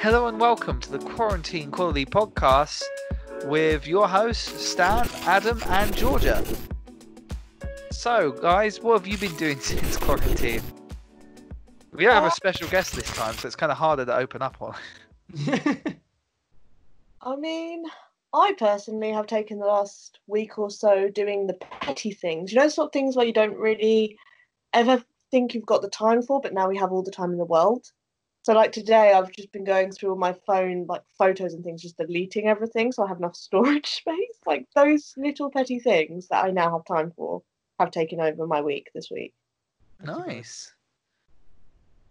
Hello and welcome to the Quarantine Quality Podcast with your hosts Stan, Adam and Georgia. So guys, what have you been doing since quarantine? We don't have a special guest this time, so it's kind of harder to open up on. I mean, I personally have taken the last week or so doing the petty things. You know, sort of things where you don't really ever think you've got the time for, but now we have all the time in the world. So like today, I've just been going through all my phone, like photos and things, just deleting everything so I have enough storage space. Like those little petty things that I now have time for have taken over my week this week. Nice.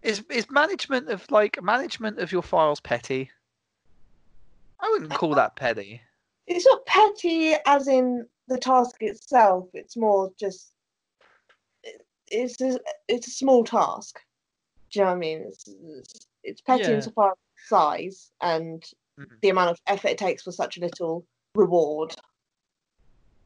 Is management of your files petty? I wouldn't call that petty. It's not petty as in the task itself. It's more just it's a small task. Do you know what I mean? It's petty insofar as size and the amount of effort it takes for such a little reward.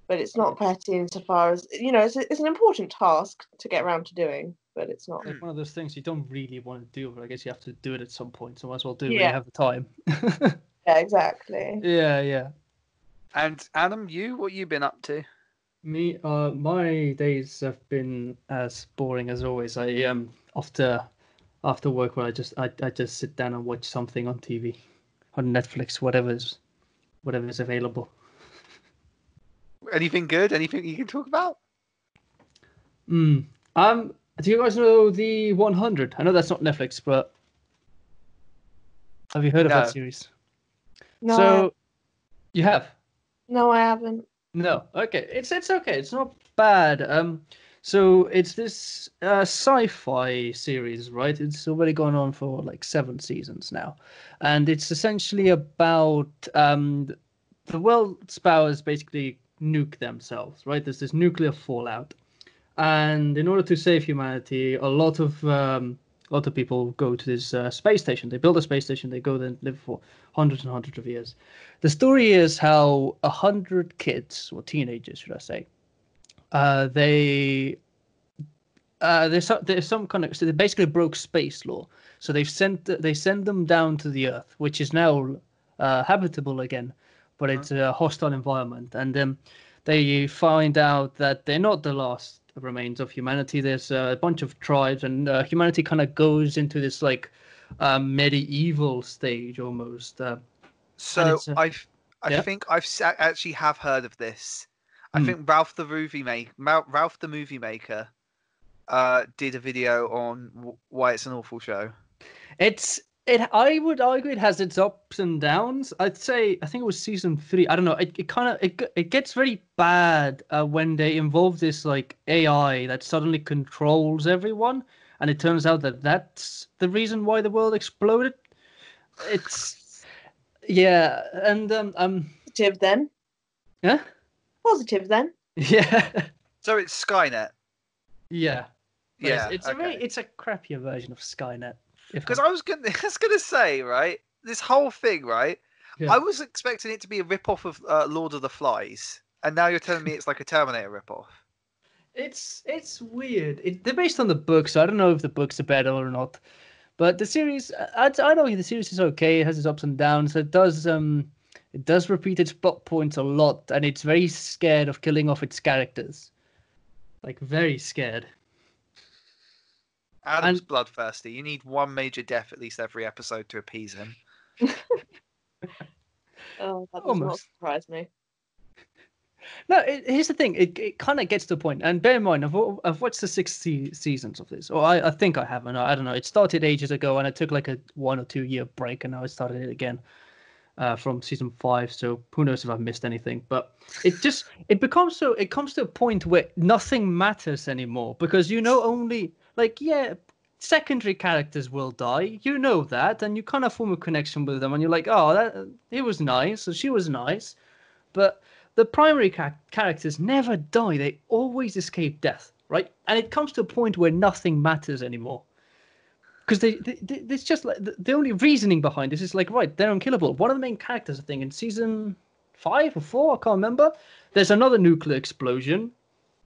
But it's not petty insofar as, you know, it's an important task to get around to doing, but it's not. Like one of those things you don't really want to do, but I guess you have to do it at some point, so might as well do it when you have the time. Yeah, exactly. Yeah. And Adam, what you been up to? Me, my days have been as boring as always. I after work, where I just sit down and watch something on TV, on Netflix, whatever's available. Anything good? Anything you can talk about? Do you guys know the 100? I know that's not Netflix, but have you heard of that series? No. So you have? No, I haven't. No. Okay. It's okay. It's not bad. So it's this sci-fi series, right? It's already gone on for like 7 seasons now, and it's essentially about the world's powers basically nuke themselves, right? There's this nuclear fallout, and in order to save humanity, a lot of people go to this space station. They build a space station. They go there and live for hundreds and hundreds of years. The story is how 100 kids, or teenagers, should I say, there's some kind of, so they basically broke space law. So they send them down to the Earth, which is now habitable again, but it's a hostile environment. And they find out that they're not the last remains of humanity. There's a bunch of tribes, and humanity kind of goes into this like medieval stage almost. So I think I've actually have heard of this. I think Ralph the movie maker did a video on why it's an awful show. I would argue it has its ups and downs. I think it was season 3. I don't know. It gets very bad when they involve this like AI that suddenly controls everyone, and it turns out that that's the reason why the world exploded. It's and positive then. Yeah. Positive then. Yeah. So it's Skynet. Yeah. Yeah. It's a crappier version of Skynet. Because I was gonna say, right, this whole thing, right, I was expecting it to be a rip-off of Lord of the Flies, and now you're telling me it's like a Terminator rip-off. It's weird. They're based on the book, so I don't know if the books are better or not. But the series, I know the series is okay. It has its ups and downs. It does repeat its plot points a lot, and it's very scared of killing off its characters. Like, very scared. Adam's bloodthirsty. You need one major death at least every episode to appease him. Oh, that does not surprise me. No, here's the thing. It kind of gets to the point. And bear in mind, I've watched the 6 seasons of this. Or I think I have. And I don't know. It started ages ago, and I took like a 1 or 2 year break, and now I started it again from season 5. So who knows if I've missed anything. But it comes to a point where nothing matters anymore, because only secondary characters will die. You know that, and you kind of form a connection with them, and you're like, oh, he was nice, or she was nice. But the primary characters never die. They always escape death, right? And it comes to a point where nothing matters anymore. Because it's just like the only reasoning behind this is like, right, they're unkillable. One of the main characters, I think, in season 5 or 4, I can't remember, there's another nuclear explosion,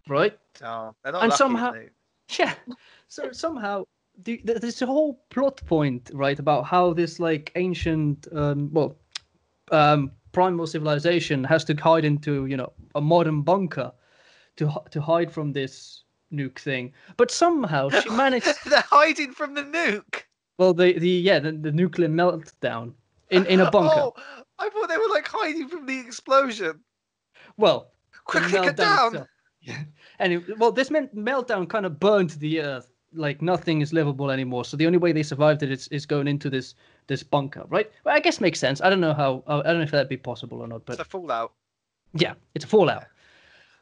right? Oh, they're not and lucky, somehow, yeah. So somehow there's a whole plot point, right, about how this like ancient, primal civilization has to hide into, a modern bunker to hide from this nuke thing. But somehow she managed. They're hiding from the nuke. Well, the nuclear meltdown in a bunker. Oh, I thought they were like hiding from the explosion. Well, Quickly, the get meltdown down. itself. Yeah. Anyway, well, this meltdown kind of burned the earth. Like nothing is livable anymore. So the only way they survived it is going into this bunker, right? Well, I guess makes sense. I don't know I don't know if that'd be possible or not, but It's a fallout. yeah, it's a fallout.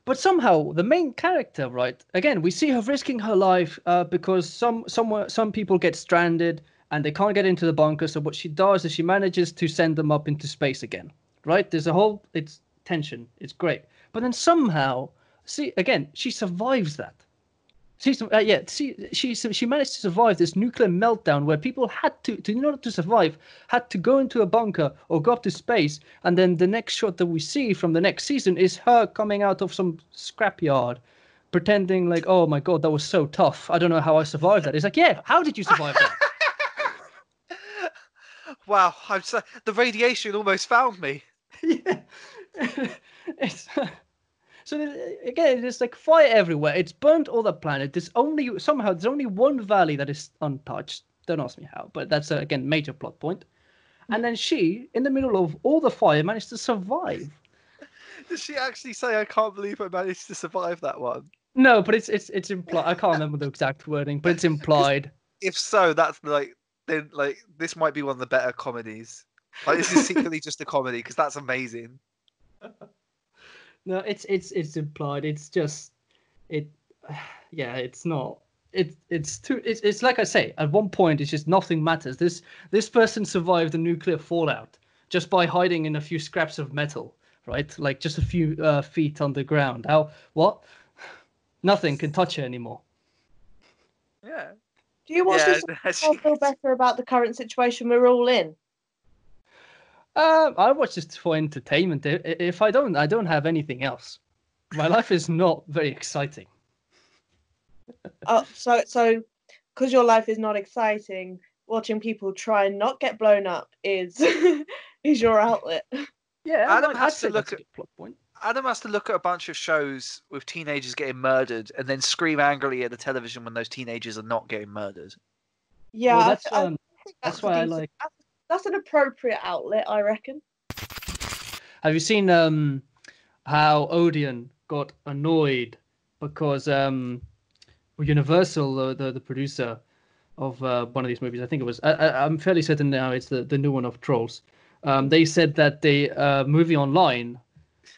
But somehow the main character, right? Again, we see her risking her life because some people get stranded and they can't get into the bunker. So what she does is she manages to send them up into space again, right? There's a whole it's tension. It's great, but then somehow, see again, she survives that. She managed to survive this nuclear meltdown where people had to in order to survive, had to go into a bunker or go up to space. And then the next shot that we see from the next season is her coming out of some scrapyard, pretending like, oh my God, that was so tough. I don't know how I survived that. It's like, yeah, how did you survive that? Wow, the radiation almost found me. Yeah. So again, there's like fire everywhere. It's burnt all the planet. There's only one valley that is untouched. Don't ask me how, but that's again major plot point. And then she, in the middle of all the fire, managed to survive. Does she actually say, "I can't believe I managed to survive that one"? No, but it's implied. I can't remember the exact wording, but it's implied. If so, that's then this might be one of the better comedies. Like this is secretly just a comedy because that's amazing. No, it's implied. It's just yeah, it's not. It's like I say, at one point it's just nothing matters. This person survived the nuclear fallout just by hiding in a few scraps of metal, right? Like just a few feet on the ground. What? Nothing can touch her anymore. Yeah. Do you watch this to feel better about the current situation we're all in? I watch this for entertainment. If I don't have anything else. My life is not very exciting. So because your life is not exciting, watching people try and not get blown up is is your outlet. Yeah, Adam has to look at plot point. Adam has to look at a bunch of shows with teenagers getting murdered and then scream angrily at the television when those teenagers are not getting murdered. Yeah, well, I think that's why I like. That's an appropriate outlet, I reckon. Have you seen how Odeon got annoyed because Universal, the producer of one of these movies, I think it was, I'm fairly certain now it's the new one of Trolls. They said that the movie online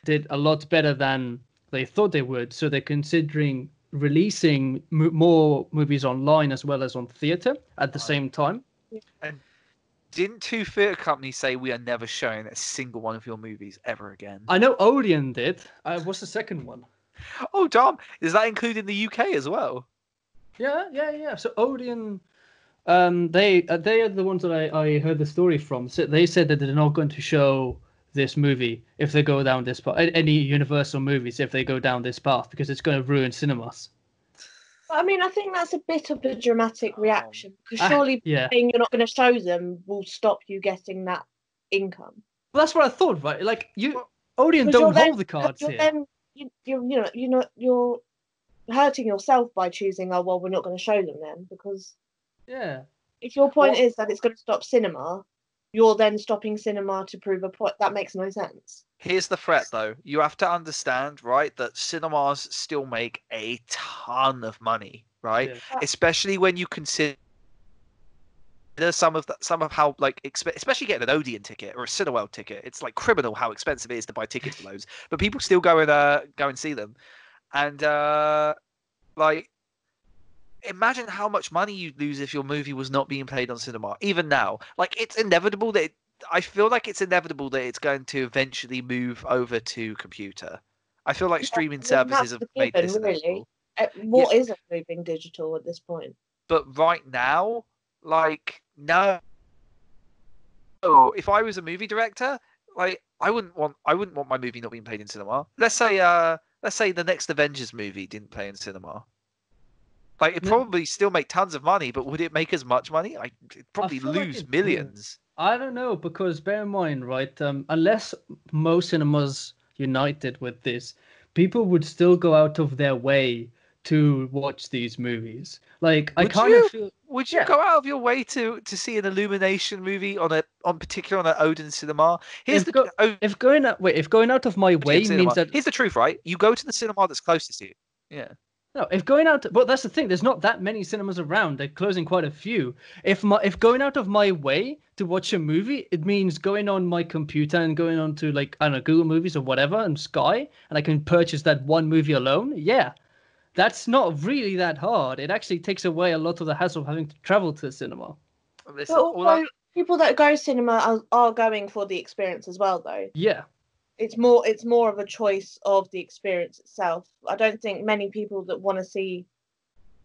did a lot better than they thought they would, so they're considering releasing more movies online as well as on theater at the same time. And didn't two theatre companies say we are never showing a single one of your movies ever again? I know Odeon did. What's the second one? Oh, damn. Is that including the UK as well? Yeah. So Odeon, they are the ones that I heard the story from. So they said that they're not going to show this movie if they go down this path. Any Universal movies if they go down this path because it's going to ruin cinemas. I mean, I think that's a bit of a dramatic reaction because surely saying you're not going to show them will stop you getting that income. Well, that's what I thought, right? Like Odeon don't hold the cards here. Then you're hurting yourself by choosing. Oh well, we're not going to show them then because if your point is that it's going to stop cinema, you're then stopping cinema to prove a point. That makes no sense. Here's the threat, though. You have to understand, right, that cinemas still make a ton of money, right? Yeah. Especially when you consider some of how, like, especially getting an Odeon ticket or a Cineworld ticket. It's like criminal how expensive it is to buy tickets for those. But people still go and see them, and like, imagine how much money you'd lose if your movie was not being played on cinema. Even now, like, it's inevitable that. I feel like it's inevitable that it's going to eventually move over to computer. I feel like streaming services have made this inevitable. What isn't moving digital at this point? But right now, like, no. Oh, if I was a movie director, like, I wouldn't want my movie not being played in cinema. Let's say the next Avengers movie didn't play in cinema. Like, it probably still make tons of money, but would it make as much money? It'd probably feel like lose it millions. I don't know, because bear in mind, right? Unless most cinemas united with this, people would still go out of their way to watch these movies. Like, I Would kind of you? feel, Would you yeah. go out of your way to see an Illumination movie particularly on an Odeon cinema? Here's If the go if going out of my Odeon way means cinema. that Here's the truth, right? You go to the cinema that's closest to you. Yeah. no, if going out, well, that's the thing. There's not that many cinemas around. They're closing quite a few. If going out of my way to watch a movie, it means going on my computer and going on to, like, I don't know, Google Movies or whatever and Sky, and I can purchase that one movie alone. Yeah, that's not really that hard. It actually takes away a lot of the hassle of having to travel to the cinema. But also, people that go cinema are going for the experience as well, though. Yeah. It's more of a choice of the experience itself. I don't think many people that want to see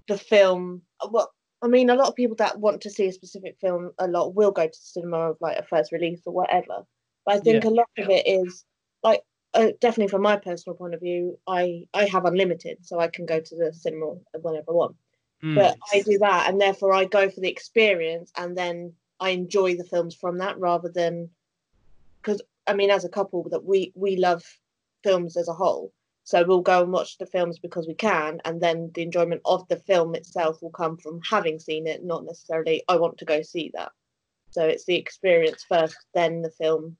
the film. Well, I mean, a lot of people that want to see a specific film a lot will go to the cinema of like a first release or whatever. But I think a lot of it is like, definitely from my personal point of view, I have unlimited, so I can go to the cinema whenever I want. But I do that, and therefore I go for the experience, and then I enjoy the films from that rather than, because I mean, as a couple, that we love films as a whole, so we'll go and watch the films because we can, and then the enjoyment of the film itself will come from having seen it, not necessarily I want to go see that. So it's the experience first, then the film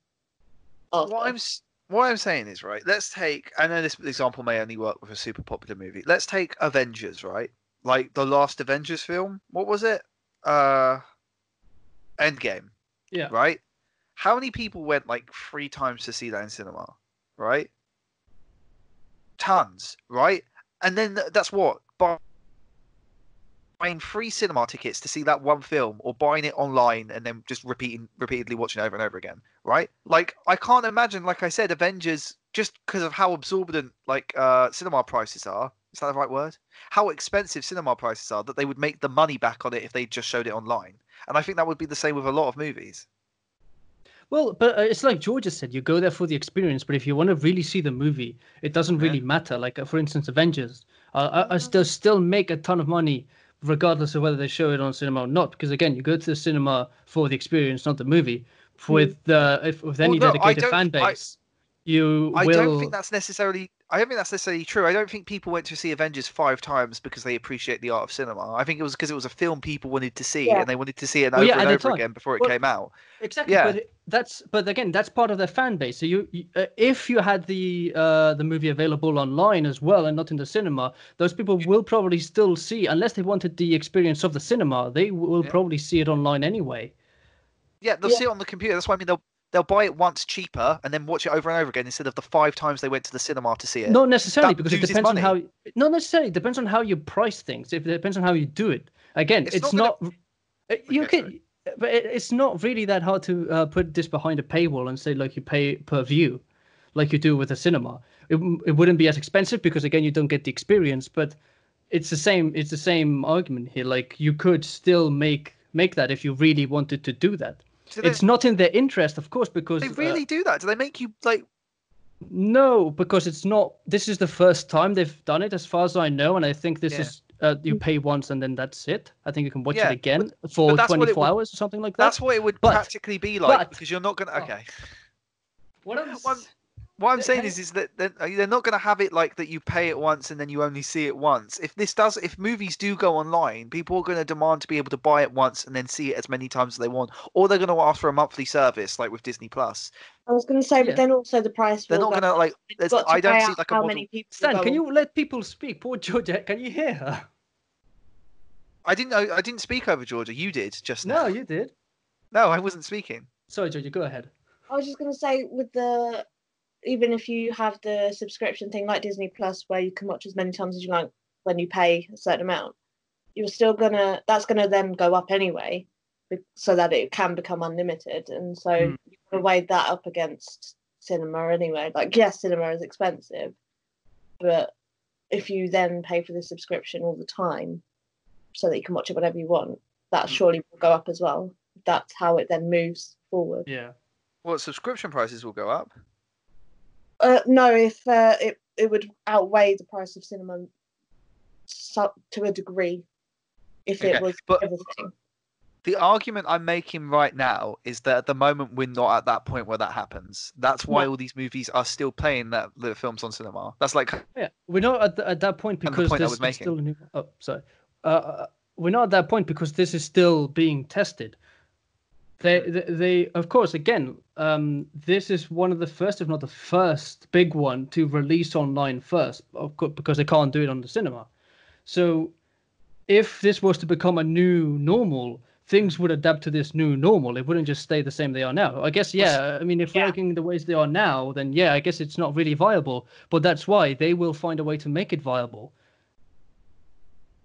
after. What I'm saying is, right, let's take, I know this example may only work with a super popular movie. Let's take Avengers, right? Like the last Avengers film. What was it? Endgame. Yeah. Right? How many people went like 3 times to see that in cinema? Right? Tons, right? And then that's what? Buying 3 cinema tickets to see that one film, or buying it online and then just repeatedly watching it over and over again, right? Like, I can't imagine, like I said, Avengers, just because of how absorbent like cinema prices are. Is that the right word? How expensive cinema prices are, that they would make the money back on it if they just showed it online. And I think that would be the same with a lot of movies. Well, but it's like Georgia said, you go there for the experience. But if you want to really see the movie, it doesn't really matter. Like, for instance, Avengers, I still make a ton of money regardless of whether they show it on cinema or not. Because again, you go to the cinema for the experience, not the movie. With any dedicated fan base, I don't think that's necessarily true. I don't think people went to see Avengers 5 times because they appreciate the art of cinema. I think it was because it was a film people wanted to see, and they wanted to see it over and over again before it came out. Exactly, yeah. But again, that's part of their fan base. So if you had the movie available online as well and not in the cinema, those people will probably still see, unless they wanted the experience of the cinema, they will probably see it online anyway. Yeah, they'll see it on the computer. That's why I mean they'll buy it once cheaper and then watch it over and over again instead of the 5 times they went to the cinema to see it. Not necessarily, because it depends on how. Not necessarily. It depends on how you price things. It depends on how you do it. Again, it's not. You can. But it's not really that hard to put this behind a paywall and say, like, you pay per view, like you do with a cinema. It wouldn't be as expensive because, again, you don't get the experience. But it's the same. It's the same argument here. Like, you could still make that if you really wanted to do that. It's not in their interest, of course, because they really do that. Do they make you like? No, because it's not. This is the first time they've done it, as far as I know, and I think this is. You pay once and then that's it. I think you can watch it again for 24 hours or something like that. That's what it would practically be like, because you're not gonna. Okay. What I'm saying is that they're not going to have it like that. You pay it once and then you only see it once. If movies do go online, people are going to demand to be able to buy it once and then see it as many times as they want, or they're going to ask for a monthly service like with Disney Plus. I was going to say, but then also the price. They're not going to like. I don't see like a model. Many people Stan, can you let people speak? Poor Georgia, can you hear her? I didn't speak over Georgia. You did just now. No, you did. No, I wasn't speaking. Sorry, Georgia, go ahead. I was just going to say, even if you have the subscription thing like Disney Plus, where you can watch as many times as you like when you pay a certain amount, that's gonna then go up anyway, so that it can become unlimited. And so you can weigh that up against cinema anyway. Like, yes, cinema is expensive, but if you then pay for the subscription all the time so that you can watch it whenever you want, that surely will go up as well. That's how it then moves forward. Yeah. Well, subscription prices will go up. No, if it would outweigh the price of cinema to a degree if Okay, it was but everything. the argument I'm making right now is that at the moment we're not at that point where that happens. That's why all these movies are still playing the films on cinema. That's like Yeah, we're not at that point the because point I this was is making. still a new. Oh, sorry. We're not at that point because this is still being tested. They of course, again, this is one of the first, if not the first, big one to release online first, of course, because they can't do it on the cinema. So, if this was to become a new normal, things would adapt to this new normal. It wouldn't just stay the same they are now. I guess, yeah. I mean, if we're looking the ways they are now, then yeah, I guess it's not really viable. But that's why they will find a way to make it viable.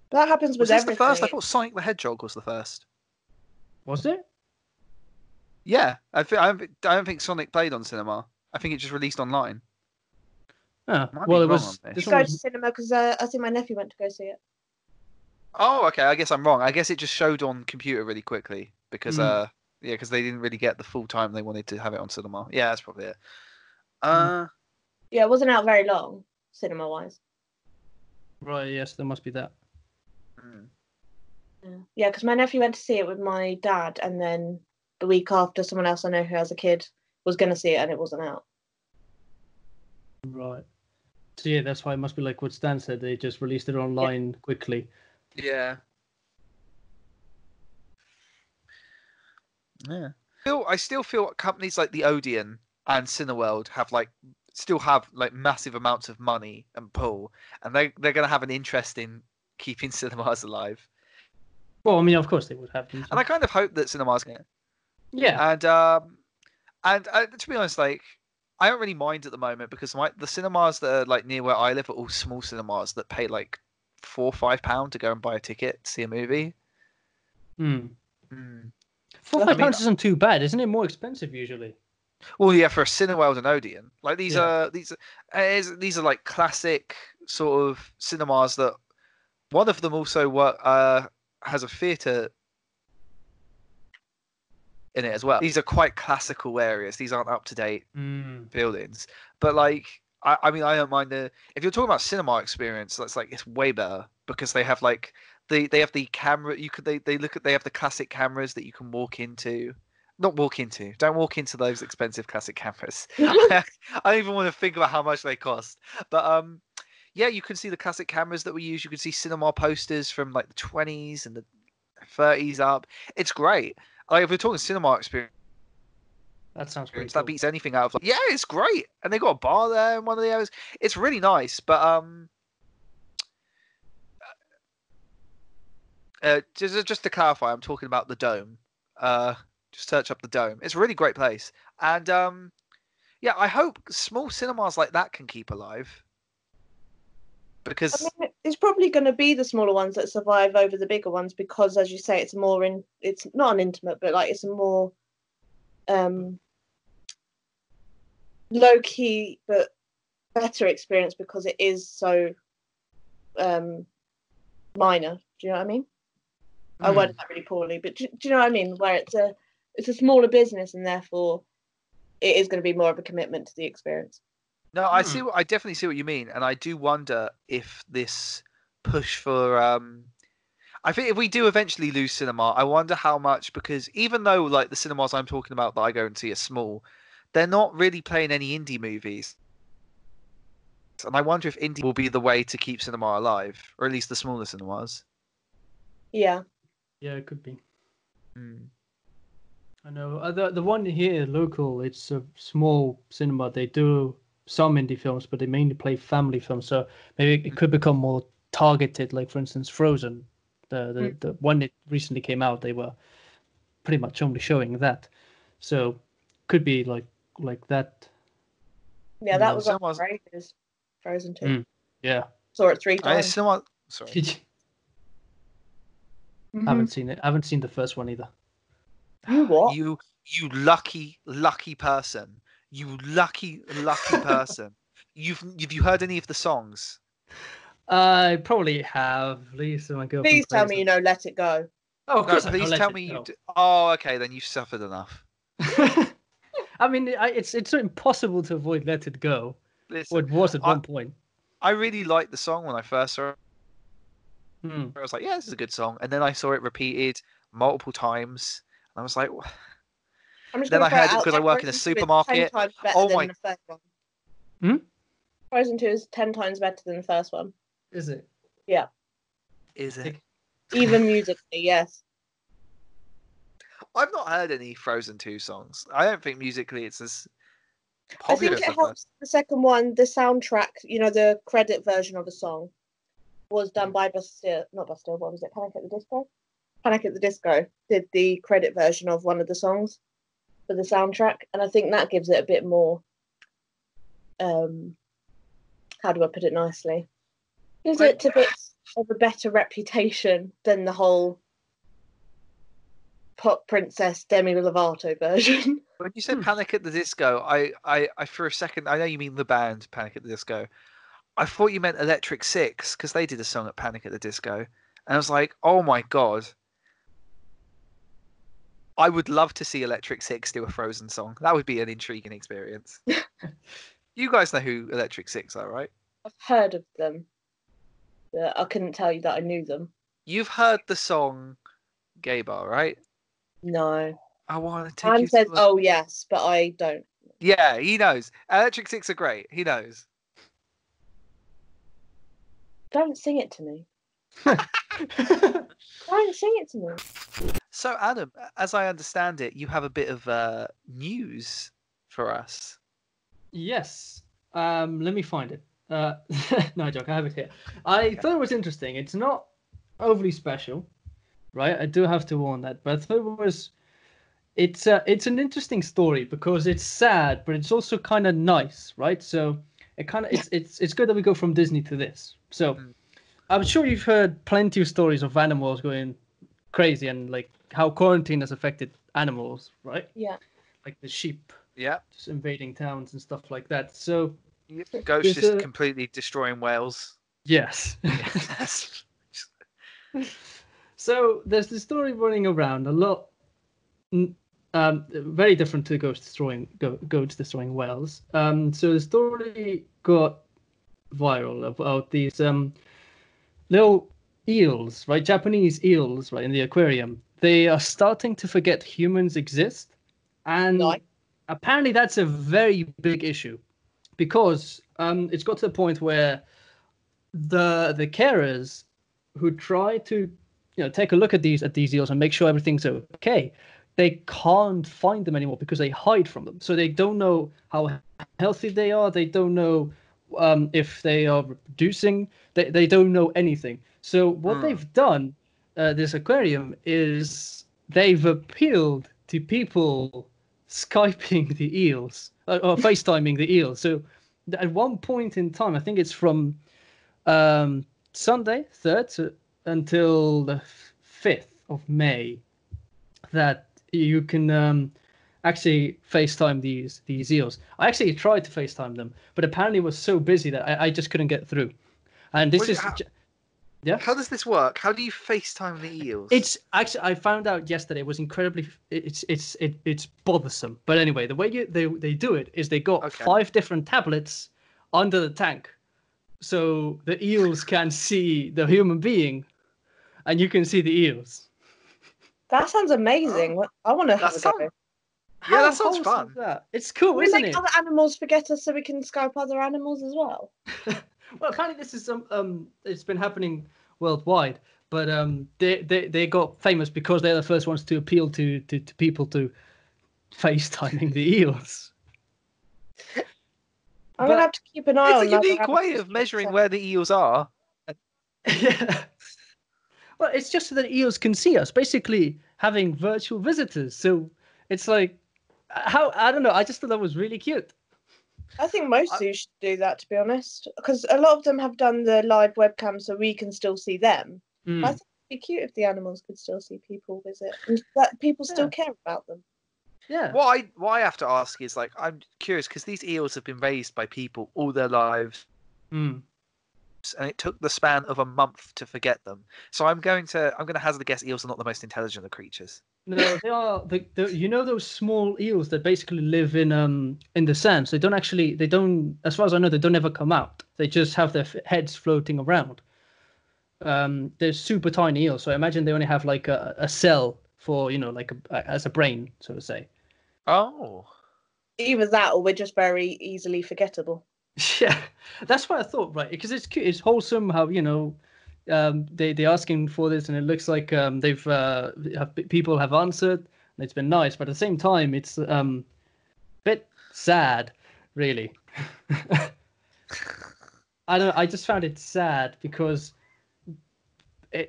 That happens with Was this everything. the first? I thought Sonic the Hedgehog was the first. Was it? Yeah, I don't think Sonic played on cinema. I think it just released online. Oh, Might well, be it wrong was. on You this. go to cinema because I think my nephew went to go see it. Oh, okay. I guess I'm wrong. I guess it just showed on computer really quickly because because they didn't really get the full time they wanted to have it on cinema. Yeah, that's probably it. Yeah, it wasn't out very long, cinema wise. Right. Yes, there must be that. Yeah, because my nephew went to see it with my dad, and then the week after, someone else I know who has a kid was going to see it, and it wasn't out. Right. So yeah, that's why it must be like what Stan said. They just released it online quickly. Yeah. Yeah. I still feel companies like the Odeon and Cineworld still have massive amounts of money and pull, and they're going to have an interest in keeping cinemas alive. Well, I mean, of course they would have. And I kind of hope that cinemas can. Yeah. And to be honest, I don't really mind at the moment because the cinemas that are near where I live are all small cinemas that pay £4 or £5 to go and buy a ticket to see a movie. £4 or £5 isn't too bad, isn't it? More expensive usually. Well, yeah, for a Cineworld and Odeon, these are like classic sort of cinemas that one of them also has a theatre in it as well. These are quite classical areas. These aren't up to date buildings, but I mean, I don't mind if you're talking about cinema experience. It's way better because they have they have the camera. They have the classic cameras that you can walk into. Not walk into. Don't walk into those expensive classic cameras. I don't even want to think about how much they cost. But yeah, you can see the classic cameras that we use. You can see cinema posters from the 20s and the 30s up. It's great. If we're talking cinema experience, that sounds pretty that cool. beats anything out of. Yeah, it's great. And they got a bar there in one of the areas. It's really nice. But just to clarify, I'm talking about the Dome. Just search up the Dome. It's a really great place. And yeah, I hope small cinemas like that can keep alive. Because I mean, it's probably going to be the smaller ones that survive over the bigger ones because, as you say, it's not an intimate, but it's a more low key but better experience because it is so minor. Do you know what I mean? I worded that really poorly, but do you know what I mean? Where it's a smaller business and therefore it is going to be more of a commitment to the experience. No, I definitely see what you mean, and I do wonder if this push for I think if we do eventually lose cinema, I wonder how much, because even though the cinemas I'm talking about that I go and see are small, they're not really playing any indie movies. And I wonder if indie will be the way to keep cinema alive, or at least the smaller cinemas. Yeah. Yeah, it could be. I know the one here local. It's a small cinema. They do some indie films, but they mainly play family films. So maybe it could become more targeted. Like for instance, Frozen, the one that recently came out. They were pretty much only showing that. So could be like that. Yeah, that was on Frozen. Frozen 2. Yeah. Saw it 3 times. Sorry. Mm-hmm. I haven't seen it. I haven't seen the first one either. You what? You lucky person. You lucky person. Have you heard any of the songs? I probably have. Lisa, my girlfriend. Please tell me you know "Let It Go." Oh, of course. No, please tell me you do. Oh, okay, then you've suffered enough. I mean, it's impossible to avoid "Let It Go." Listen, Or it was at one point. I really liked the song when I first heard Hmm. I was like, yeah, this is a good song. And then I saw it repeated multiple times. And I was like, I'm just then going I to throw it heard it out because I there. work in a Frozen 2 is 10 supermarket. times better Oh than my, the first one. Hmm? Frozen 2 is 10 times better than the first one. Is it? Yeah. is it? Even musically, yes. I've not heard any Frozen 2 songs. I don't think musically it's as I popular think as it the first. helps the second one, the soundtrack, the credit version of the song was done by not Bastille, what was it? Panic at the Disco? Panic at the Disco did the credit version of one of the songs for the soundtrack, and I think that gives it a bit more, how do I put it nicely? Gives it a bit of a better reputation than the whole pop princess Demi Lovato version. When you said Panic at the Disco, I for a second, I know you mean the band Panic at the Disco. I thought you meant Electric Six because they did a song at Panic at the Disco. And I was like, oh my God. I would love to see Electric Six do a Frozen song. That would be an intriguing experience. You guys know who Electric Six are, right? I've heard of them, but I couldn't tell you that I knew them. You've heard the song Gay Bar, right? No. I want to take Dan you says, to oh yes, but I don't. Yeah, he knows. Electric Six are great. He knows. Don't sing it to me. Don't sing it to me. So, Adam, as I understand it, you have a bit of news for us. Yes. Let me find it. No joke, I have it here. I thought it was interesting. It's not overly special, right? I do have to warn that, but I thought it was. It's an interesting story because it's sad, but it's also kind of nice, right? So it's good that we go from Disney to this. So I'm sure you've heard plenty of stories of animals going crazy and like how quarantine has affected animals, right? Yeah. Like the sheep Yeah. just invading towns and stuff like that. So Ghost there's just completely destroying Wales. yes. Yes. So there's this story running around a lot, very different to goats destroying whales. So the story got viral about these little eels, right? Japanese eels, right, in the aquarium. They are starting to forget humans exist, and Nice. apparently that's a very big issue because it's got to the point where the carers who try to take a look at these eels and make sure everything's okay, they can't find them anymore because they hide from them. So they don't know how healthy they are. They don't know if they are reproducing. They don't know anything. So what they've done, this aquarium, is they've appealed to people Skyping the eels or FaceTiming the eels. So at one point in time, I think it's from Sunday 3rd until the 5th of May, that you can actually FaceTime these eels. I actually tried to FaceTime them, but apparently it was so busy that I just couldn't get through. And this is yeah. How does this work? How do you FaceTime the eels? It's actually, I found out yesterday, it was incredibly it's bothersome. But anyway, the way they do it is they got 5 different tablets under the tank, so the eels can see the human being, and you can see the eels. That sounds amazing. I want to have a go. Yeah, that sounds fun. It's cool, We isn't make it? other animals forget us so we can Skype other animals as well. Well, apparently this is it's been happening worldwide, but they got famous because they're the first ones to appeal to people to FaceTiming the eels. I'm gonna have to keep an eye on. It's a unique way of measuring where the eels are. Yeah. Well, it's just so that eels can see us, basically having virtual visitors. So it's like, I don't know. I just thought that was really cute. I think most zoos should do that, to be honest, because a lot of them have done the live webcam so we can still see them. I think it'd be cute if the animals could still see people visit and that people still care about them. Yeah. What I have to ask is, like, I'm curious because these eels have been raised by people all their lives, and it took the span of a month to forget them. So I'm going to hazard a guess eels are not the most intelligent of creatures. No, they are. You know those small eels that basically live in the sands. They don't. As far as I know, they don't ever come out. They just have their heads floating around. they're super tiny eels. So I imagine they only have like a cell for, like as a brain, so to say. Oh. Either that, or we're just very easily forgettable. Yeah, that's what I thought, right? Because it's cute, it's wholesome. How they're asking for this, and it looks like people have answered, and it's been nice. But at the same time, it's bit sad, really. I just found it sad because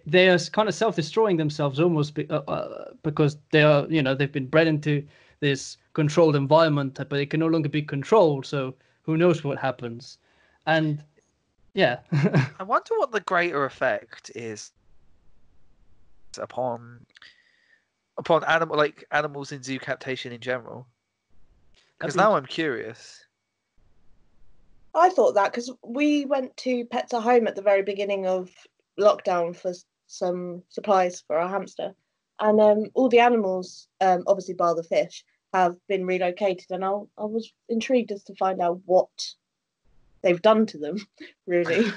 they are kind of self-destroying themselves almost because they are, they've been bred into this controlled environment, but they can no longer be controlled. So who knows what happens? And yeah. I wonder what the greater effect is upon animals in zoo captation in general. Because now I'm curious. I thought that because we went to Pets at Home at the very beginning of lockdown for some supplies for our hamster, and all the animals, obviously bar the fish, have been relocated, and I was intrigued as to find out what they've done to them, really.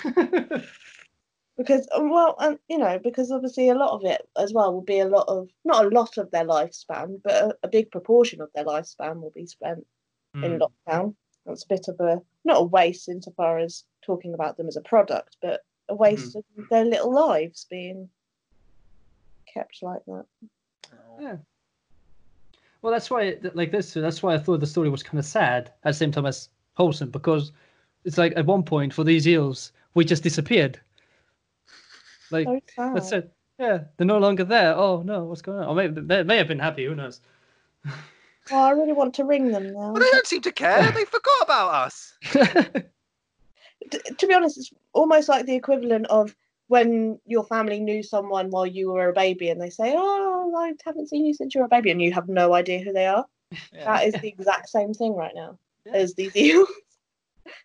Because because obviously a lot of it as well will be not a lot of their lifespan, but a big proportion of their lifespan will be spent in lockdown. That's a bit of not a waste insofar as talking about them as a product, but a waste of their little lives being kept like that. Yeah. Well, that's why, that's why I thought the story was kind of sad at the same time as wholesome, because it's like at one point for these eels, we just disappeared. Like, so that's it. Yeah, they're no longer there. Oh no, what's going on? Or maybe they may have been happy. Who knows? Well, I really want to ring them now. Well, they don't seem to care. They forgot about us. To be honest, it's almost like the equivalent of when your family knew someone while you were a baby and they say, "Oh, I haven't seen you since you were a baby," and you have no idea who they are. Yeah. That is the exact same thing right now as these eels.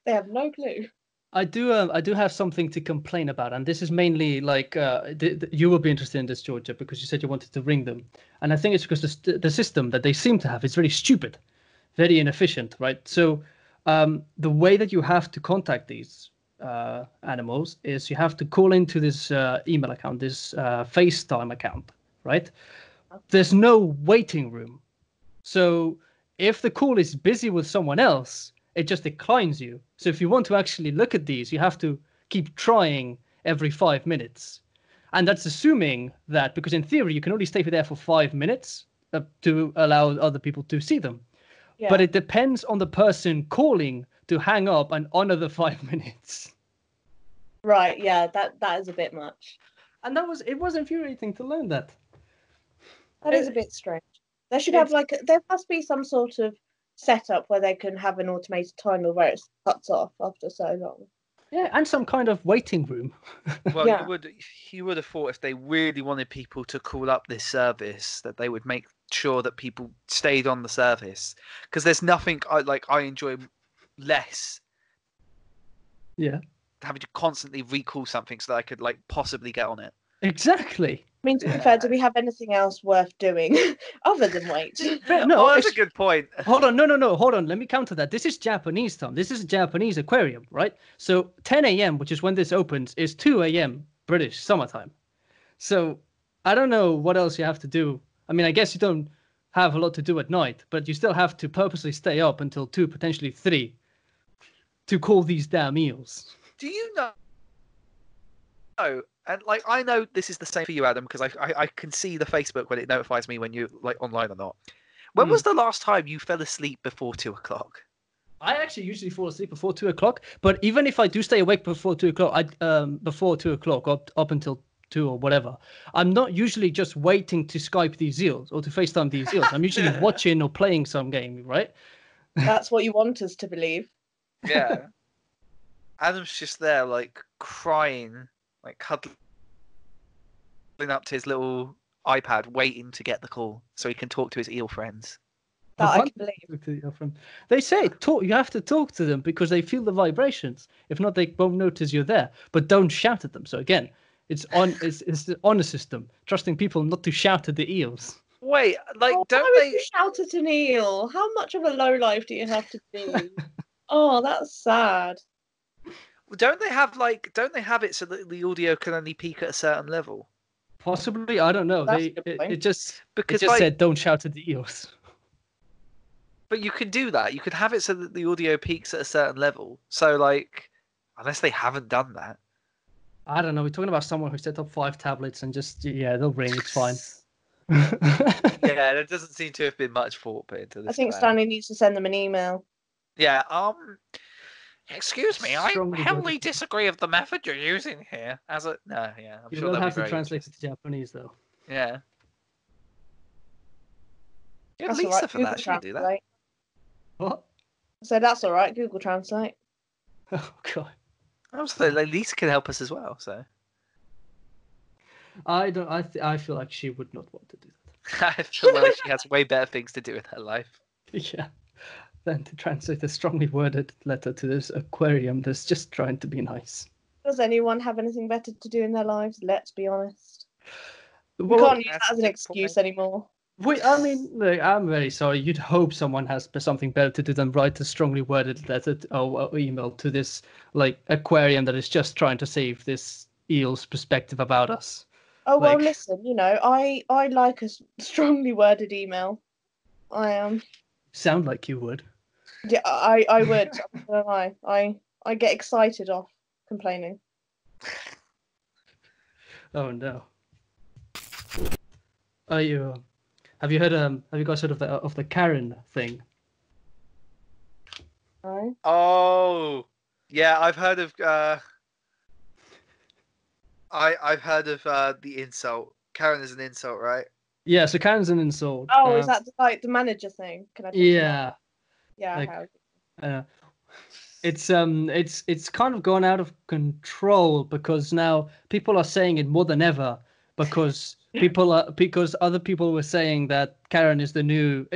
They have no clue. I do have something to complain about, and this is mainly like you will be interested in this, Georgia, because you said you wanted to ring them, and I think it's because the system that they seem to have is very stupid, very inefficient, right? So the way that you have to contact these animals is you have to call into this email account, this Facetime account, right? There's no waiting room, so if the call is busy with someone else, it just declines you. So if you want to actually look at these, you have to keep trying every 5 minutes. And that's assuming that, because in theory, you can only stay there for 5 minutes to allow other people to see them. Yeah. But it depends on the person calling to hang up and honor the 5 minutes. Right, yeah, that is a bit much. And it was infuriating to learn that. That is a bit strange. They should have there must be some sort of setup where they can have an automated timer where it cuts off after so long. Yeah, and some kind of waiting room. Well, you would have thought if they really wanted people to call up this service that they would make sure that people stayed on the service, because there's nothing I enjoy less. Yeah. Having to constantly recall something so that I could possibly get on it. Exactly. I mean, to be fair, do we have anything else worth doing other than wait? No, that's a good point. Hold on, no, hold on. Let me counter that. This is Japanese time. This is a Japanese aquarium, right? So 10 a.m., which is when this opens, is 2 a.m. British summertime. So I don't know what else you have to do. I mean, I guess you don't have a lot to do at night, but you still have to purposely stay up until 2, potentially 3, to call these damn eels. Do you know? Oh, and I know this is the same for you, Adam, because I can see the Facebook when it notifies me when you're online or not. When was the last time you fell asleep before 2 o'clock? I actually usually fall asleep before 2 o'clock, but even if I do stay awake before 2 o'clock, before 2 o'clock up until 2 or whatever, I'm not usually just waiting to Skype these eels or to FaceTime these eels. I'm usually watching or playing some game, right? That's what you want us to believe. Yeah. Adam's just there, crying, cuddling up to his little iPad, waiting to get the call so he can talk to his eel friends. That I can believe. They say you have to talk to them because they feel the vibrations. If not, they won't notice you're there. But don't shout at them. So again, it's the honor system, trusting people not to shout at the eels. Wait, don't they you shout at an eel? How much of a low life do you have to be? Oh, that's sad. Don't they have it so that the audio can only peak at a certain level? Possibly, I don't know. That's They a good it, point. it just Because said don't shout at the eels. but you could do that. You could have it so that the audio peaks at a certain level. So like, unless they haven't done that. I don't know. We're talking about someone who set up 5 tablets and just they'll ring. It's fine. Yeah, there doesn't seem to have been much thought put into I this think plan. Stanley needs to send them an email. Yeah. Excuse me, I Strongly heavily worded. disagree of the method you're using here. I'm You sure will they'll have be to very translate it interested. to Japanese though. Yeah. Get That's Lisa all right. for Google that. She can do that. Translate. What? So that's all right. Google Translate. Oh god. Also, like, Lisa can help us as well. So I don't. I feel like she would not want to do that. I feel like she has way better things to do in her life. Yeah. Than to translate a strongly worded letter to this aquarium that's just trying to be nice. Does anyone have anything better to do in their lives? Let's be honest. We Well, can't use that's that as an a good excuse point. anymore. I mean, look, I'm very sorry. You'd hope someone has something better to do than write a strongly worded letter or email to this like aquarium that is just trying to save this eel's perspective about us. Oh well, Like- listen. I like a strongly worded email. I am. Sound like you would. Yeah, I would. I'm not gonna lie. I get excited off complaining. Oh no. Are you? Have you heard? Have you guys heard of the Karen thing? No. Oh, yeah, I've heard of. I've heard of the insult. Karen is an insult, right? Yeah. So Karen's an insult. Oh, is that like the manager thing? Can I? Talk to that? Yeah. Yeah, like- I have. It's kind of gone out of control because now people are saying it more than ever because other people were saying that Karen is the new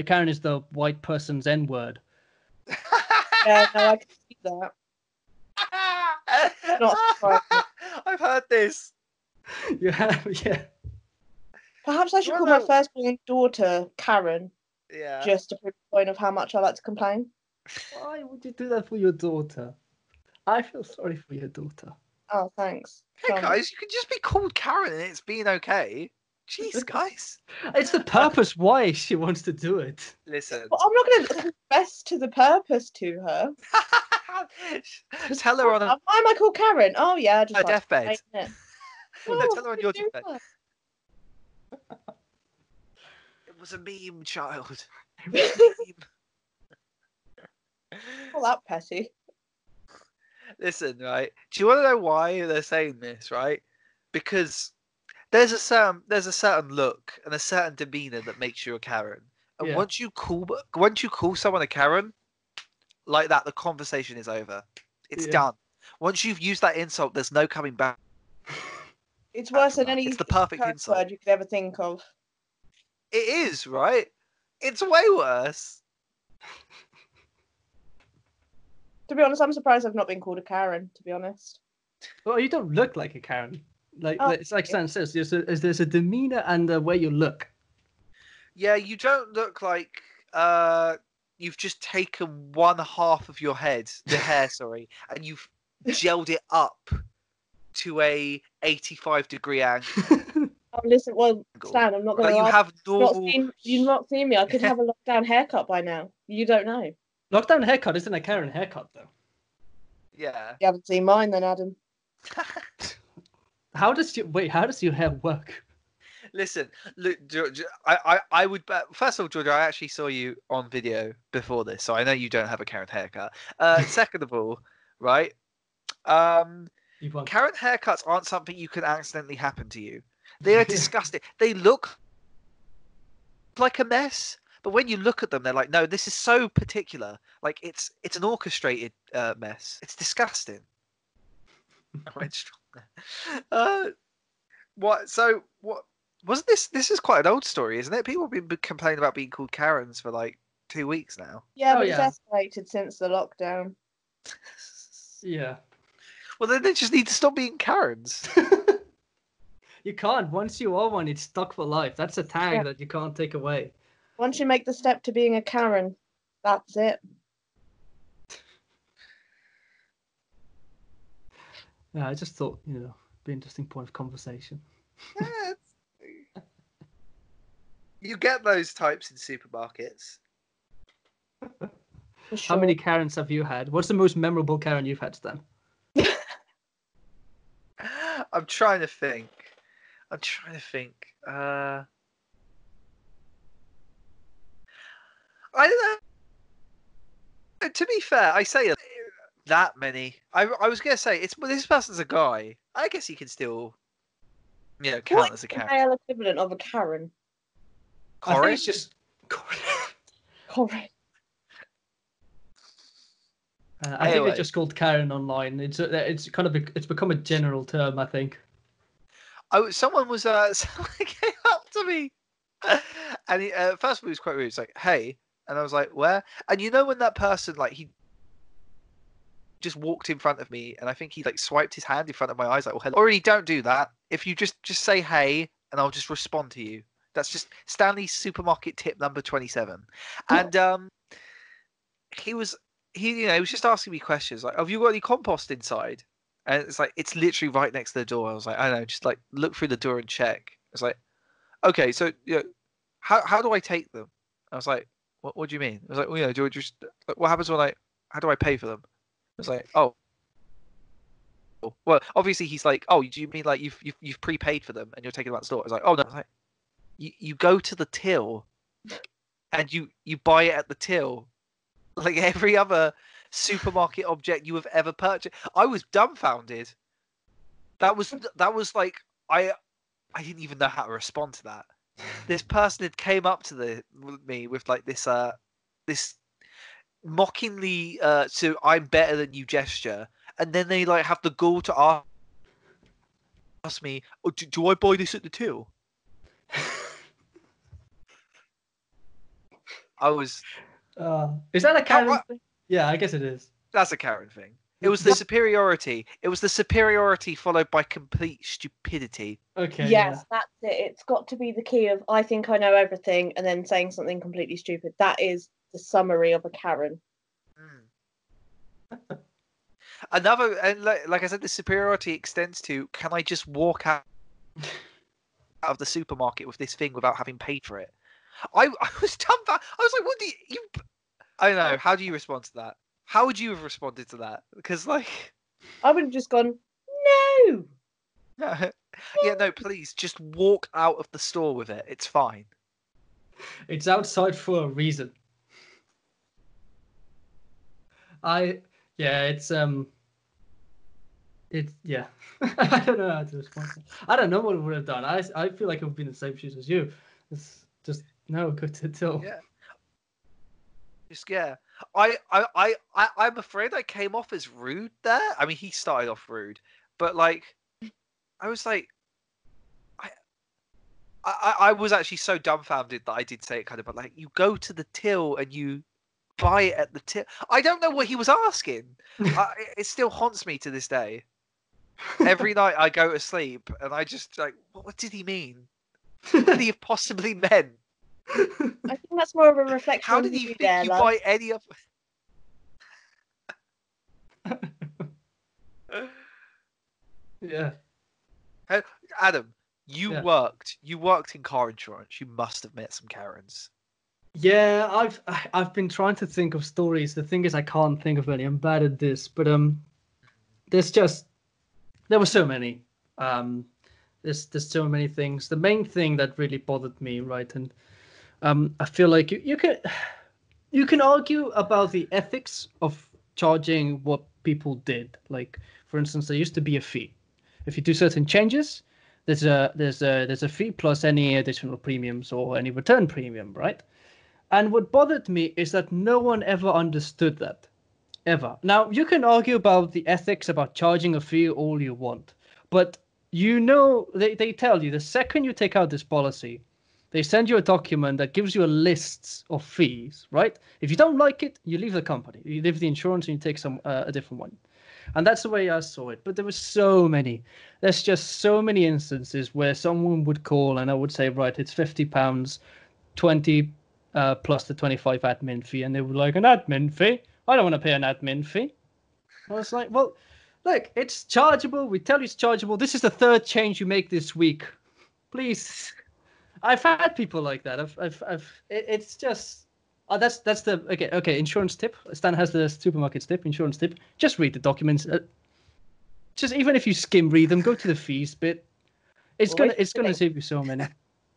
Karen is the white person's N-word. Yeah, no, I can see that. Not surprising. I've heard this. Yeah. Perhaps I should You call wanna my firstborn daughter Karen, Yeah. just to prove the point of how much I like to complain. Why would you do that for your daughter? I feel sorry for your daughter. Oh, thanks. Hey Tell me. guys, you can just be called Karen and it's been okay. Jeez, guys. It's the purpose why she wants to do it. Listen. Well, I'm not going to confess to the purpose to her. Tell her on Why am I called Karen? Oh yeah, just her like deathbed. saying it. No, Oh, tell her on I your do deathbed. that. It was a meme, child. Not that petty. Listen, right? Do you want to know why they're saying this, right? Because there's a certain look and a certain demeanor that makes you a Karen. And Yeah. once you call someone a Karen, like that, the conversation is over. It's Yeah. done. Once you've used that insult, there's no coming back. It's worse than that. any It's the perfect curse insult. word you could ever think of. It is, right? It's way worse. To be honest, I'm surprised I've not been called a Karen, to be honest. Well, you don't look like a Karen. Oh, It's like Stan says, there's a demeanor and the way you look. Yeah, you don't look like you've just taken one half of your head, the hair, sorry, and you've gelled it up to a 85-degree angle. Oh, listen, well, Stan, I'm not going Like to you lie. have normal. You've not seen me. I could have a lockdown haircut by now. You don't know. Lockdown haircut isn't a Karen haircut though. Yeah. You haven't seen mine then, Adam. How does your hair work? Listen, look, George, I would bet. First of all, George, I actually saw you on video before this, so I know you don't have a Karen haircut. Second of all, right? Karen haircuts aren't something you can accidentally happen to you. They are disgusting. They look like a mess, but when you look at them, they're like, no, this is so particular. Like it's an orchestrated mess. It's disgusting. I went strong there. What? So what? Wasn't this? This is quite an old story, isn't it? People have been complaining about being called Karens for like 2 weeks now. Yeah, Oh, but yeah. it's escalated since the lockdown. Yeah. Well, then they just need to stop being Karens. You can't. Once you are one, it's stuck for life. That's a tag that you can't take away. Once you make the step to being a Karen, that's it. Yeah, I just thought, be an interesting point of conversation. Yeah, you get those types in supermarkets. For How many sure. Karens have you had? What's the most memorable Karen you've had, Stan? I'm trying to think. I don't know. To be fair, I say that many. I was gonna say this person's a guy. I guess he can still, What count is as a the Karen. male equivalent of a Karen? I think Corin? it's just. Correct. I think they're Anyway. just called Karen online. It's kind of it's become a general term, I think. Oh, someone came up to me, and first of all he was quite rude. He's like, "Hey," and I was like, "Where?" And when that person he just walked in front of me, and I think he swiped his hand in front of my eyes, like, "Well, hello." Already, don't do that. If you just say hey, and I'll just respond to you. That's just Stanley's supermarket tip number 27. And he was he was just asking me questions like, "Have you got any compost inside?" And it's like it's literally right next to the door. I was like, I don't know, just look through the door and check. It's like, okay, so how do I take them? I was like, what do you mean? I was like, well, do I just what happens when how do I pay for them? I was like, oh, well, obviously he's like, oh, do you mean like you've prepaid for them and you're taking them out the store? I was like, oh no, I was like, you go to the till and you buy it at the till like every other supermarket object you have ever purchased. I was dumbfounded. That was like I didn't even know how to respond to that. This person had came up to me with this mockingly so I'm better than you gesture, and then they have the gall to ask me, oh, do I buy this at the till? I was Is that a Karen how thing? Yeah, I guess it is. that's a Karen thing. It was the superiority. It was the superiority followed by complete stupidity. Okay, Yes, that's it. It's got to be the key of I think I know everything and then saying something completely stupid. That is the summary of a Karen. Another, and like I said, the superiority extends to, can I just walk out of the supermarket with this thing without having paid for it? I was dumbfounded. I was like, what do you I don't know. How do you respond to that? How would you have responded to that? Because I would have just gone, no. yeah, no, please just walk out of the store with it. It's fine. It's outside for a reason. It's yeah. I don't know how to respond. I don't know what I would have done. I feel like it would be in the same shoes as you. It's just no good to tell. Yeah. Just yeah. I'm afraid I came off as rude there. I mean, he started off rude, but I was like, I was actually so dumbfounded that I did say it kind of, but you go to the till and you buy it at the till. I don't know what he was asking. It still haunts me to this day. Every night I go to sleep and I just what did he mean? What could he have possibly meant? I think that's more of a reflection How on did he you think there, you love. buy any of? Yeah. Adam, you Yeah. worked in car insurance. You must have met some Karens. Yeah, I've been trying to think of stories. The thing is, I can't think of any. I'm bad at this, but there were so many. There's so many things. The main thing that really bothered me, right, and I feel like you can argue about the ethics of charging what people did. Like, for instance, there used to be a fee. If you do certain changes, there's a fee plus any additional premiums or any return premium, right? And what bothered me is that no one ever understood that. Ever. Now, you can argue about the ethics about charging a fee all you want, but they tell you the second you take out this policy, they send you a document that gives you a list of fees, right? If you don't like it, you leave the company. You leave the insurance and you take a different one. And that's the way I saw it. But there were so many. There's just so many instances where someone would call and I would say, right, it's £50, 20 plus the 25 admin fee, and they were like, an admin fee? I don't want to pay an admin fee. I was like, well, Look, it's chargeable. We tell you it's chargeable. This is the third change you make this week. Please. I've had people like that. It's just. Oh, that's the okay. Insurance tip. Stan has the supermarket tip. Insurance tip. Just read the documents. Just even if you skim read them, go to the fees bit. It's gonna save you so many.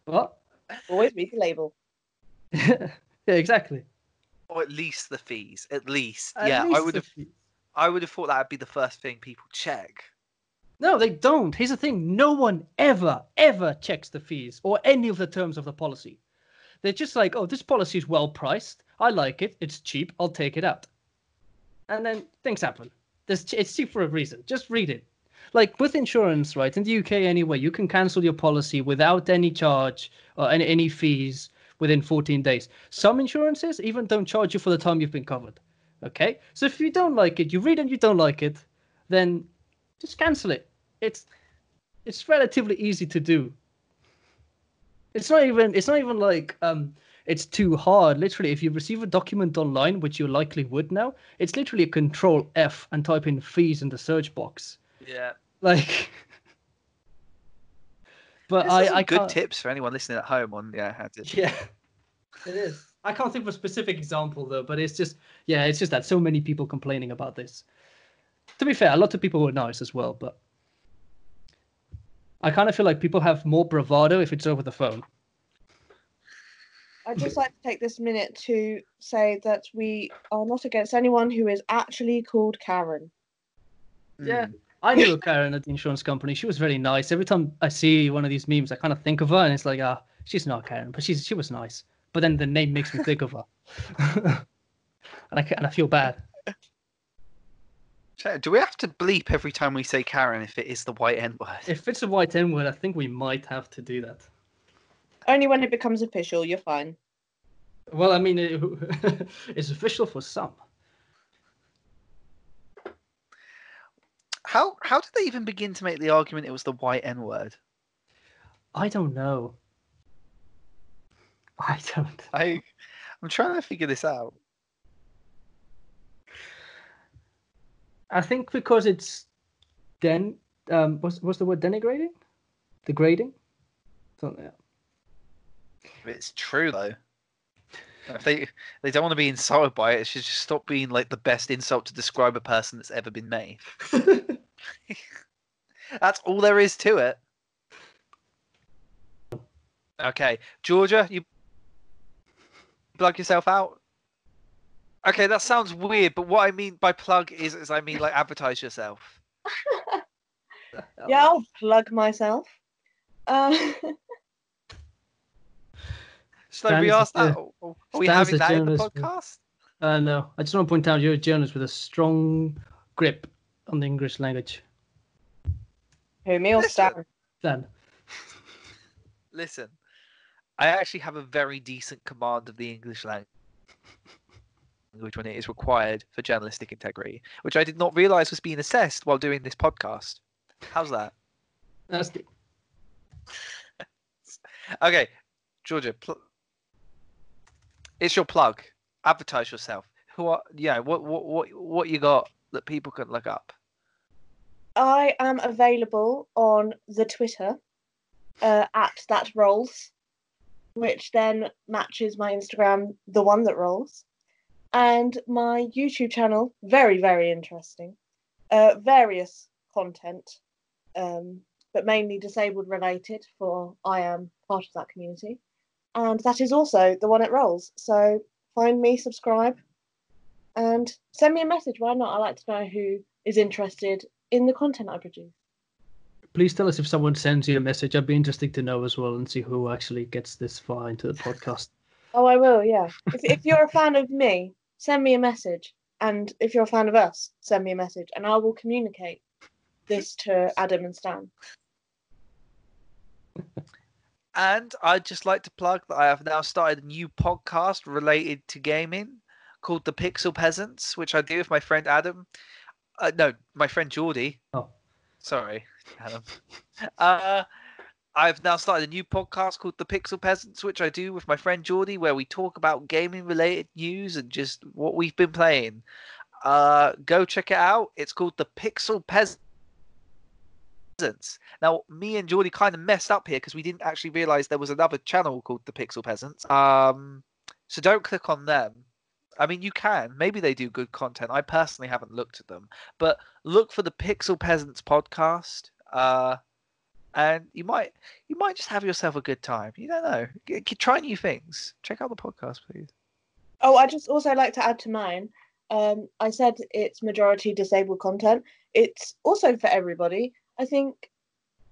What? Always read the label. Yeah, exactly. Or at least the fees. At least. At Yeah, least the fees. I would have thought that would be the first thing people check. No, they don't. Here's the thing. No one ever checks the fees or any of the terms of the policy. They're just like, oh, this policy is well priced. I like it. It's cheap. I'll take it out. And then things happen. It's cheap for a reason. Just read it. Like with insurance, right? In the UK anyway, you can cancel your policy without any charge or any fees within 14 days. Some insurances even don't charge you for the time you've been covered. Okay? So if you don't like it, you read and you don't like it, then just cancel it. It's relatively easy to do. It's not even like it's too hard. Literally, if you receive a document online, which you likely would now, it's literally a Control F and type in fees in the search box. Yeah. Like, but This is some I good can't. tips for anyone listening at home on how to. Yeah, it is. I can't think of a specific example though, but it's just that so many people complaining about this. To be fair, a lot of people were nice as well, but I kind of feel like people have more bravado if it's over the phone. I'd just like to take this minute to say that we are not against anyone who is actually called Karen. Yeah, I knew a Karen at the insurance company. She was very nice. Every time I see one of these memes, I kind of think of her, and it's like, she's not Karen, but she was nice. But then the name makes me think of her, and I feel bad. Do we have to bleep every time we say Karen if it is the white N word? If it's a white N word, I think we might have to do that. Only when it becomes official, you're fine. Well, I mean, it's official for some. How did they even begin to make the argument it was the white N word? I don't know. I'm trying to figure this out. I think because it's what's the word, denigrating? Degrading? Something like that. It's true though. If they don't want to be insulted by it, it should just stop being like the best insult to describe a person that's ever been made. That's all there is to it. Okay, Georgia, you plug yourself out. Okay, that sounds weird, but what I mean by plug is I mean like advertise yourself. Yeah, I'll plug myself. So we asked that. Are we having that in the podcast? No, I just want to point out you're a journalist with a strong grip on the English language. Who, me or Stan? Stan. Listen, I actually have a very decent command of the English language when it is required for journalistic integrity, which I did not realise was being assessed while doing this podcast. How's that? That's good. Okay, Georgia, it's your plug. Advertise yourself. What you got that people can look up? I am available on the Twitter at that rolls, which then matches my Instagram, the one that rolls, and my YouTube channel. Very, very interesting. Various content, but mainly disabled related. For I am part of that community. And that is also the one it rolls. So find me, subscribe, and send me a message. Why not? I like to know who is interested in the content I produce. Please tell us if someone sends you a message. I'd be interested to know as well and see who actually gets this far into the podcast. Oh, I will, yeah. If you're a fan of me, send me a message. And if you're a fan of us, send me a message. And I will communicate this to Adam and Stan. And I'd just like to plug that I have now started a new podcast related to gaming called The Pixel Peasants, which I do with my friend Adam. No, my friend Geordie. Oh. Sorry, Adam. I've now started a new podcast called The Pixel Peasants, which I do with my friend Geordie, where we talk about gaming-related news and just what we've been playing. go check it out. It's called The Pixel Peasants. Now, me and Geordie kind of messed up here because we didn't actually realize there was another channel called The Pixel Peasants. So don't click on them. I mean, you can. Maybe they do good content. I personally haven't looked at them, but look for the Pixel Peasants podcast, and you might just have yourself a good time. You don't know. Try new things. Check out the podcast, please. Oh, I just also like to add to mine. I said it's majority disabled content. It's also for everybody. I think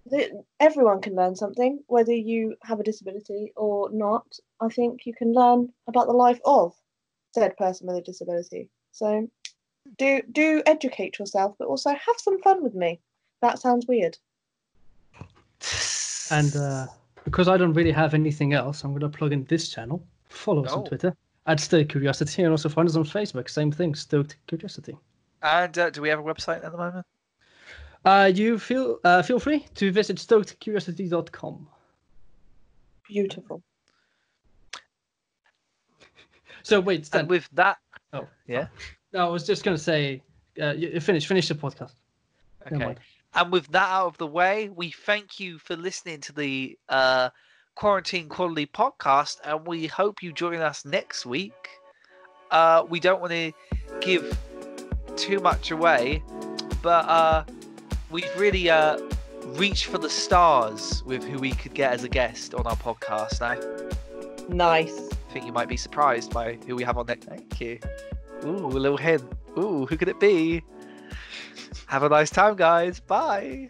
that everyone can learn something, whether you have a disability or not. I think you can learn about the life of said person with a disability. So do educate yourself, but also have some fun with me. That sounds weird. And because I don't really have anything else, I'm going to plug in this channel. Follow us on Twitter at Stoked Curiosity, and also find us on Facebook. Same thing, Stoked Curiosity. And do we have a website at the moment? You feel free to visit stokedcuriosity.com. Beautiful. So wait, Stan. And with that, no, I was just going to say, you finish the podcast. Okay. And with that out of the way, we thank you for listening to the Quarantine Quality podcast, and we hope you join us next week. We don't want to give too much away, but we've really reached for the stars with who we could get as a guest on our podcast now. Nice. I think you might be surprised by who we have on next. Thank you. Ooh, a little hint. Ooh, who could it be? Have a nice time, guys. Bye.